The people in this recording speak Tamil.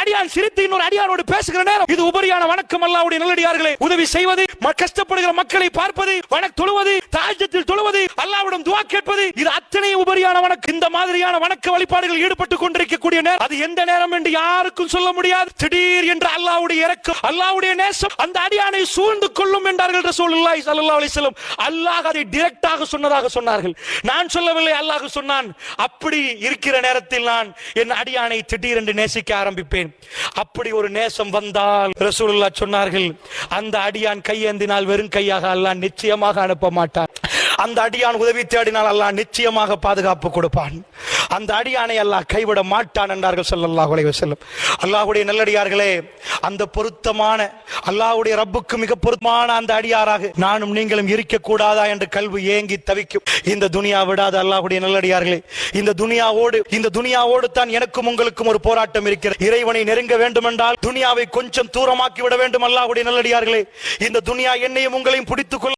அடியான் சிரித்து இன்னொரு அடியானோடு பேசுகிற நேரம் இது உபரியான வணக்கம். அல்லாஹ்வுடைய நல்லடியார்களே, உதவி செய்வது, கஷ்டப்படுகிற மக்களை பார்ப்பது, தொழுவது, தஹஜ்ஜுதில் தொழுவது, அல்லாஹ்விடம் துஆ கேட்பது, இது அத்தனை உபரியான வணக்கம். இந்த மாதிரியான வணக்க வழிபாடுகள் ஈடுபட்டுக் கொண்டிருக்கக்கூடிய நேரம் அது எந்த நேரம் என்று யாருக்கும் சொல்ல முடியாது. திடீர் என்று அல்லாஹ்வுடைய இரக்கம், அல்லாஹ்வுடைய நேசம் அந்த அடியானை சூழ்ந்து கொள்ளும் என்றார்கள் ரசூலுல்லாஹி ஸல்லல்லாஹு அலைஹி வஸல்லம். அல்லாஹ் அதை டைரக்டாக சொன்னதாக சொன்னார்கள். நான் சொல்லவில்லை, அல்லாஹ் சொன்னான். அப்படி இருக்கிற நேரத்தில் நான் என் அடியானை திடீரென்று நேசிக்க ஆரம்பிப்பேன். அப்படி ஒரு நேசம் வந்தால் ரசூலுல்லாஹ் சொன்னார்கள், அந்த அடியான் கையேந்தினால் வெறும் கையாக அல்லாஹ் நிச்சயமாக அனுப்ப மாட்டான். அந்த அடியான் உதவி தேடினால் அல்லாஹ் நிச்சயமாக பாதுகாப்பு கொடுப்பான். அந்த அடியானை அல்லாஹ் கைவிட மாட்டான் என்றார்கள் ஸல்லல்லாஹு அலைஹி வஸல்லம். அல்லாஹ்வுடைய நல்லடியார்களே, அந்த பொருத்தமான அல்லாஹ்வுடைய ரப்புக்கு மிக பொருத்தமான அந்த அடியாராக நானும் நீங்களும் இருக்க கூடாதா என்று கல்வி ஏங்கி தவிக்கும். இந்த துனியா விடாத அல்லாஹ்வுடைய நல்லடியார்களே, இந்த துனியாவோடு தான் எனக்கும் உங்களுக்கும் ஒரு போராட்டம் இருக்கிறது. இறைவனை நெருங்க வேண்டும் என்றால் துனியாவை கொஞ்சம் தூரமாக்கி விட வேண்டும். அல்லாஹ்வுடைய நல்லடியார்களே, இந்த துனியா என்னையும் உங்களையும் பிடித்துக் கொள்ள